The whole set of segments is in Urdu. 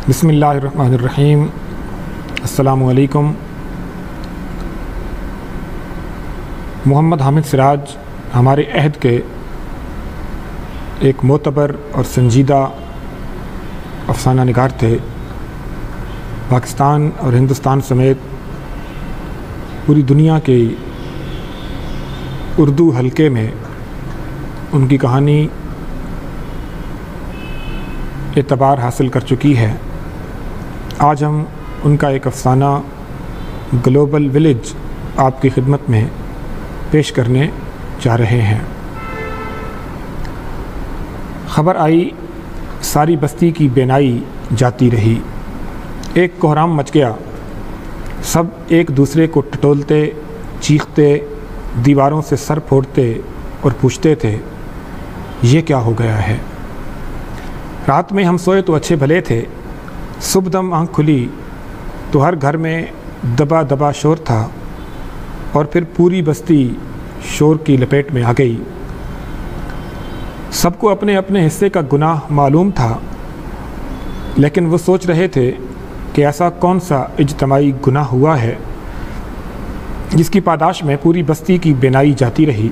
بسم اللہ الرحمن الرحیم۔ السلام علیکم۔ محمد حامد سراج ہمارے عہد کے ایک معتبر اور سنجیدہ افسانہ نگار تھے۔ پاکستان اور ہندوستان سمیت پوری دنیا کے اردو حلقے میں ان کی کہانی اعتبار حاصل کر چکی ہے۔ آج ہم ان کا ایک افسانہ گلوبل ولیج آپ کی خدمت میں پیش کرنے جا رہے ہیں۔ خبر آئی، ساری بستی کی بینائی جاتی رہی، ایک کوہرام مچ گیا، سب ایک دوسرے کو ٹٹولتے، چیختے، دیواروں سے سر پھوڑتے اور پوچھتے تھے یہ کیا ہو گیا ہے۔ رات میں ہم سوئے تو اچھے بھلے تھے، صبح دم آنکھ کھلی تو ہر گھر میں دبا دبا شور تھا، اور پھر پوری بستی شور کی لپیٹ میں آ گئی۔ سب کو اپنے اپنے حصے کا گناہ معلوم تھا، لیکن وہ سوچ رہے تھے کہ ایسا کون سا اجتماعی گناہ ہوا ہے جس کی پاداش میں پوری بستی کی بینائی جاتی رہی۔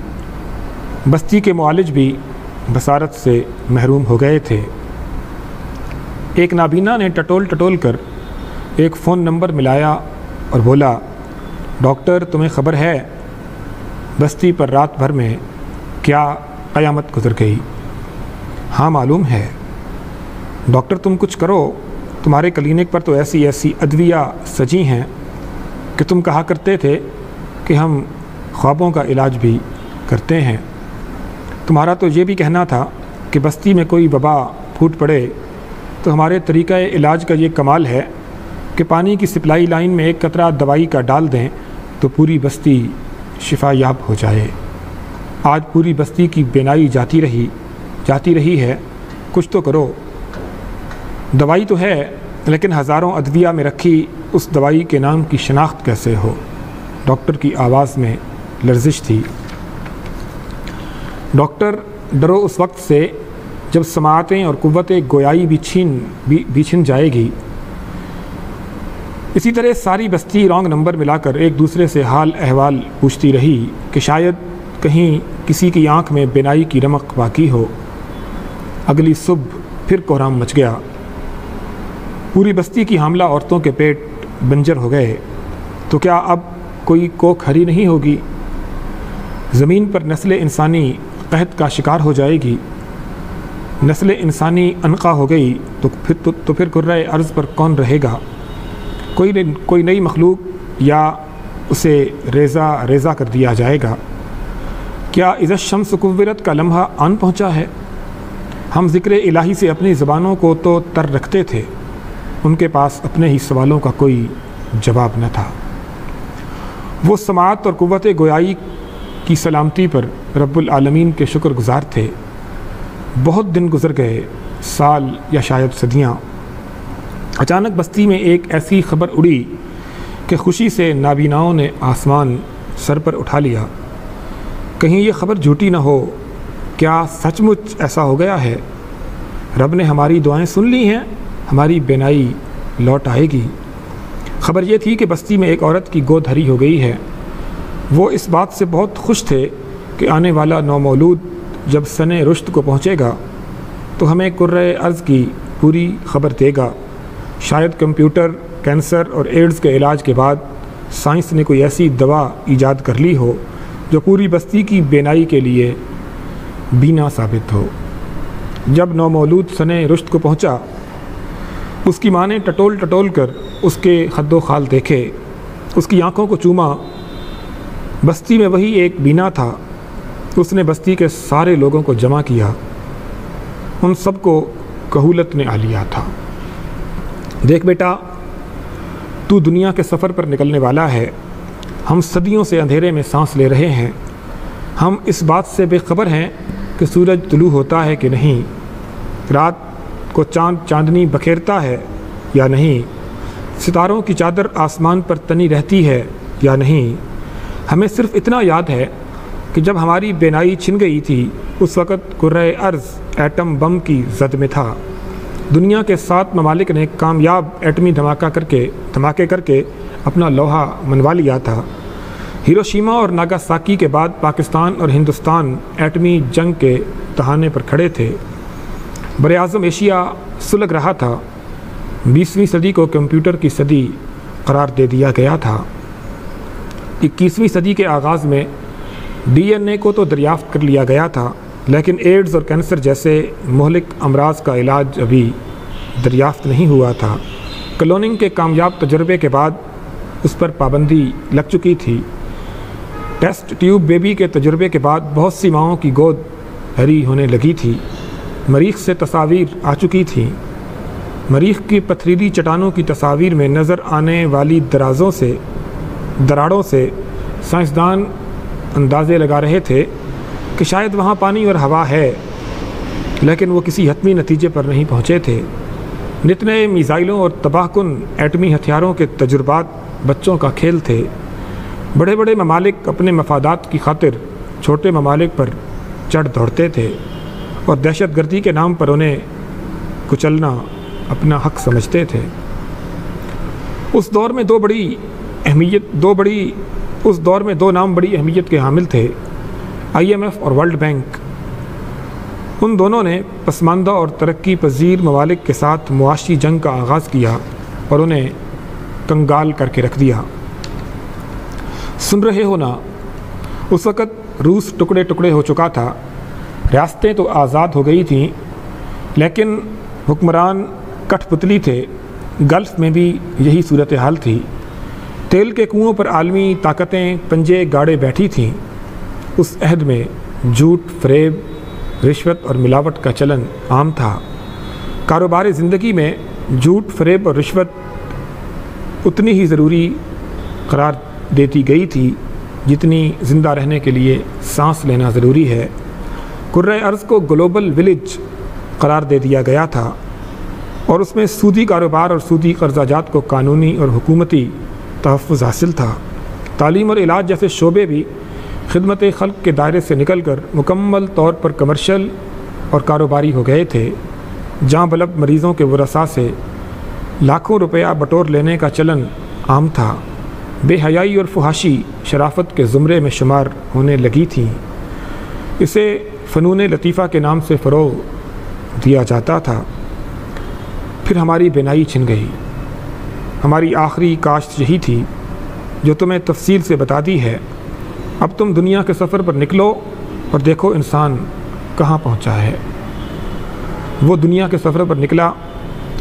بستی کے معالج بھی بصارت سے محروم ہو گئے تھے۔ ایک نابینا نے ٹٹول کر ایک فون نمبر ملایا اور بولا، ڈاکٹر تمہیں خبر ہے بستی پر رات بھر میں کیا قیامت گزر گئی؟ ہاں معلوم ہے۔ ڈاکٹر تم کچھ کرو، تمہارے کلینک پر تو ایسی ادویہ سجی ہیں کہ تم کہا کرتے تھے کہ ہم خوابوں کا علاج بھی کرتے ہیں۔ تمہارا تو یہ بھی کہنا تھا کہ بستی میں کوئی وبا پھوٹ پڑے تو ہمارے طریقہ علاج کا یہ کمال ہے کہ پانی کی سپلائی لائن میں ایک قطرہ دوائی کا ڈال دیں تو پوری بستی شفا یاب ہو جائے۔ آج پوری بستی کی بینائی جاتی رہی ہے، کچھ تو کرو۔ دوائی تو ہے، لیکن ہزاروں ادویہ میں رکھی اس دوائی کے نام کی شناخت کیسے ہو؟ ڈاکٹر کی آواز میں لرزش تھی۔ ڈاکٹر ڈرو اس وقت سے جب سماعتیں اور قوت گویائی بھی چھن جائے گی۔ اسی طرح ساری بستی رانگ نمبر ملا کر ایک دوسرے سے حال احوال پوچھتی رہی کہ شاید کہیں کسی کی آنکھ میں بینائی کی رمق باقی ہو۔ اگلی صبح پھر کوہرام مچ گیا، پوری بستی کی حاملہ عورتوں کے پیٹ بنجر ہو گئے۔ تو کیا اب کوئی کوکھ ہری نہیں ہوگی؟ زمین پر نسل انسانی قحط کا شکار ہو جائے گی۔ نسل انسانی عنقا ہو گئی تو پھر کرۂ ارض پر کون رہے گا؟ کوئی نئی مخلوق یا اسے ریزہ کر دیا جائے گا؟ کیا اذا الشمس کورت کا لمحہ آن پہنچا ہے؟ ہم ذکر الہی سے اپنی زبانوں کو تو تر رکھتے تھے، ان کے پاس اپنے ہی سوالوں کا کوئی جواب نہ تھا۔ وہ سماعت اور قوت گویائی کی سلامتی پر رب العالمین کے شکر گزار تھے۔ بہت دن گزر گئے، سال یا شاید صدیاں۔ اچانک بستی میں ایک ایسی خبر اڑی کہ خوشی سے نابیناؤں نے آسمان سر پر اٹھا لیا۔ کہیں یہ خبر جھوٹی نہ ہو، کیا سچ مچ ایسا ہو گیا ہے؟ رب نے ہماری دعائیں سن لی ہیں، ہماری بینائی لوٹ آئے گی۔ خبر یہ تھی کہ بستی میں ایک عورت کی گود ہری ہو گئی ہے۔ وہ اس بات سے بہت خوش تھے کہ آنے والا نومولود جب سن رشد کو پہنچے گا تو ہمیں کرۂ ارض کی پوری خبر دے گا۔ شاید کمپیوٹر، کینسر اور ایڈز کے علاج کے بعد سائنس نے کوئی ایسی دوا ایجاد کر لی ہو جو پوری بستی کی بینائی کے لیے بینا ثابت ہو۔ جب نومولود سن رشد کو پہنچا، اس کی ماں نے ٹٹول کر اس کے خد و خال دیکھے، اس کی آنکھوں کو چوما۔ بستی میں وہی ایک بینا تھا۔ اس نے بستی کے سارے لوگوں کو جمع کیا، ان سب کو کہولت نے آ لیا تھا۔ دیکھ بیٹا، تو دنیا کے سفر پر نکلنے والا ہے۔ ہم صدیوں سے اندھیرے میں سانس لے رہے ہیں۔ ہم اس بات سے بے خبر ہیں کہ سورج طلوع ہوتا ہے کہ نہیں، رات کو چاندنی بکھیرتا ہے یا نہیں، ستاروں کی چادر آسمان پر تنی رہتی ہے یا نہیں۔ ہمیں صرف اتنا یاد ہے کہ جب ہماری بینائی چھن گئی تھی اس وقت کرۂ ارض ایٹم بم کی زد میں تھا۔ دنیا کے 7 ممالک نے کامیاب ایٹمی دھماکے کر کے اپنا لوہا منوا لیا تھا۔ ہیروشیما اور ناگاساکی کے بعد پاکستان اور ہندوستان ایٹمی جنگ کے دہانے پر کھڑے تھے۔ براعظم ایشیا سلگ رہا تھا۔ 20ویں صدی کو کمپیوٹر کی صدی قرار دے دیا گیا تھا۔ 21ویں صدی کے آغاز میں ڈی این اے کو تو دریافت کر لیا گیا تھا، لیکن ایڈز اور کینسر جیسے مہلک امراض کا علاج ابھی دریافت نہیں ہوا تھا۔ کلوننگ کے کامیاب تجربے کے بعد اس پر پابندی لگ چکی تھی۔ ٹیسٹ ٹیوب بیبی کے تجربے کے بعد بہت سی ماؤں کی گود بھری ہونے لگی تھی۔ مریخ سے تصاویر آ چکی تھیں۔ مریخ کی پتھریلی چٹانوں کی تصاویر میں نظر آنے والی دراڑوں سے سائنسدان اندازے لگا رہے تھے کہ شاید وہاں پانی اور ہوا ہے، لیکن وہ کسی حتمی نتیجے پر نہیں پہنچے تھے۔ نت نئے میزائلوں اور تباہ کن ایٹمی ہتھیاروں کے تجربات بچوں کا کھیل تھے۔ بڑے بڑے ممالک اپنے مفادات کی خاطر چھوٹے ممالک پر چڑھ دوڑتے تھے اور دہشت گردی کے نام پر انہیں کچلنا اپنا حق سمجھتے تھے۔ اس دور میں دو نام بڑی اہمیت کے حامل تھے، IMF اور ورلڈ بینک۔ ان دونوں نے پسماندہ اور ترقی پذیر ممالک کے ساتھ معاشی جنگ کا آغاز کیا اور انہیں کنگال کر کے رکھ دیا۔ سن رہے ہو نا، اس وقت روس ٹکڑے ٹکڑے ہو چکا تھا۔ ریاستیں تو آزاد ہو گئی تھیں، لیکن حکمران کٹھ پتلی تھے۔ گلف میں بھی یہی صورتحال تھی۔ تیل کے کنوؤں پر عالمی طاقتیں پنجے گاڑے بیٹھی تھیں۔ اس عہد میں جھوٹ، فریب، رشوت اور ملاوٹ کا چلن عام تھا۔ کاروبار زندگی میں جھوٹ، فریب اور رشوت اتنی ہی ضروری قرار دیتی گئی تھی جتنی زندہ رہنے کے لیے سانس لینا ضروری ہے۔ کرۂ ارض کو گلوبل ولیج قرار دے دیا گیا تھا اور اس میں سودی کاروبار اور سودی قرضہ جات کو قانونی اور حکومتی تحفظ حاصل تھا۔ تعلیم اور علاج جیسے شعبے بھی خدمت خلق کے دائرے سے نکل کر مکمل طور پر کمرشل اور کاروباری ہو گئے تھے۔ جاں بلب مریضوں کے ورثاء سے لاکھوں روپیہ بٹور لینے کا چلن عام تھا۔ بے حیائی اور فحاشی شرافت کے زمرے میں شمار ہونے لگی تھیں۔ اسے فنون لطیفہ کے نام سے فروغ دیا جاتا تھا۔ پھر ہماری بینائی چھن گئی۔ ہماری آخری کاشت یہی تھی جو تمہیں تفصیل سے بتا دی ہے۔ اب تم دنیا کے سفر پر نکلو اور دیکھو انسان کہاں پہنچا ہے۔ وہ دنیا کے سفر پر نکلا۔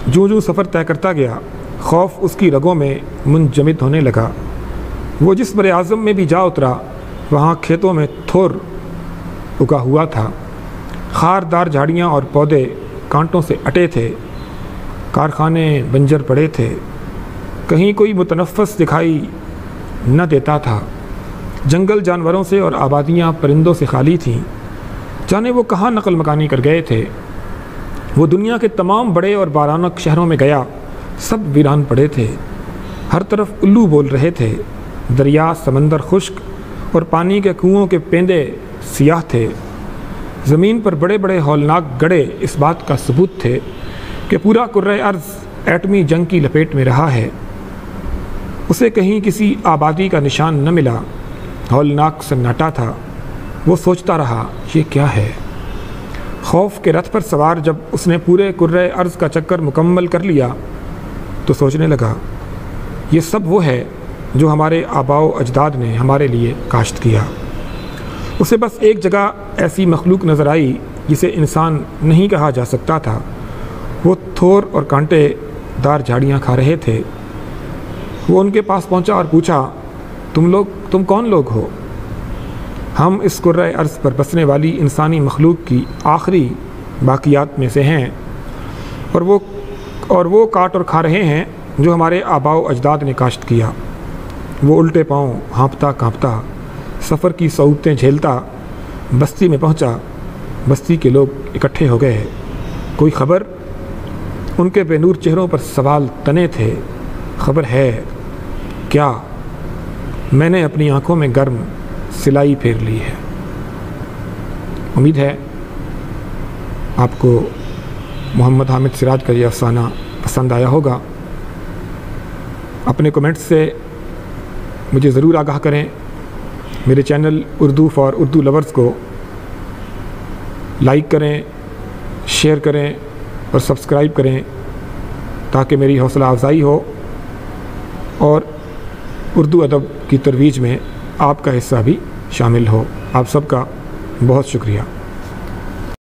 جوں سفر طے کرتا گیا، خوف اس کی رگوں میں منجمد ہونے لگا۔ وہ جس بر اعظم میں بھی جا اترا، وہاں کھیتوں میں تھور اگا ہوا تھا۔ خاردار جھاڑیاں اور پودے کانٹوں سے اٹے تھے۔ کارخانے بنجر پڑے تھے۔ کہیں کوئی متنفس دکھائی نہ دیتا تھا۔ جنگل جانوروں سے اور آبادیاں پرندوں سے خالی تھیں۔ جانے وہ کہاں نقل مکانی کر گئے تھے۔ وہ دنیا کے تمام بڑے اور بارانک شہروں میں گیا، سب ویران پڑے تھے۔ ہر طرف الو بول رہے تھے۔ دریا، سمندر خشک اور پانی کے کنوؤں کے پیندے سیاہ تھے۔ زمین پر بڑے بڑے ہولناک گڑھے اس بات کا ثبوت تھے کہ پورا کرۂ ارض ایٹمی جنگ کی لپیٹ میں رہا ہے۔ اسے کہیں کسی آبادی کا نشان نہ ملا۔ ہولناک سناٹا تھا۔ وہ سوچتا رہا، یہ کیا ہے؟ خوف کے رتھ پر سوار جب اس نے پورے کرۂ ارض کا چکر مکمل کر لیا تو سوچنے لگا، یہ سب وہ ہے جو ہمارے آباء و اجداد نے ہمارے لیے کاشت کیا۔ اسے بس ایک جگہ ایسی مخلوق نظر آئی جسے انسان نہیں کہا جا سکتا تھا۔ وہ تھور اور کانٹے دار جھاڑیاں کھا رہے تھے۔ وہ ان کے پاس پہنچا اور پوچھا، تم کون لوگ ہو؟ ہم اس کرۂ ارض پر بسنے والی انسانی مخلوق کی آخری باقیات میں سے ہیں، اور وہ کاٹ اور کھا رہے ہیں جو ہمارے آباء و اجداد نے کاشت کیا۔ وہ الٹے پاؤں ہانپتا کانپتا سفر کی صعوبتیں جھیلتا بستی میں پہنچا۔ بستی کے لوگ اکٹھے ہو گئے۔ کوئی خبر؟ ان کے بے نور چہروں پر سوال تنے تھے۔ خبر ہے کیا؟ میں نے اپنی آنکھوں میں گرم سلائی پھیر لی ہے۔ امید ہے آپ کو محمد حامد سراج کا یہ افسانہ پسند آیا ہوگا۔ اپنے کمنٹس سے مجھے ضرور آگاہ کریں۔ میرے channel Urdu for Urdu lovers کو لائک کریں، شیئر کریں اور سبسکرائب کریں تاکہ میری حوصلہ افزائی ہو اور اردو ادب کی ترویج میں آپ کا حصہ بھی شامل ہو۔ آپ سب کا بہت شکریہ۔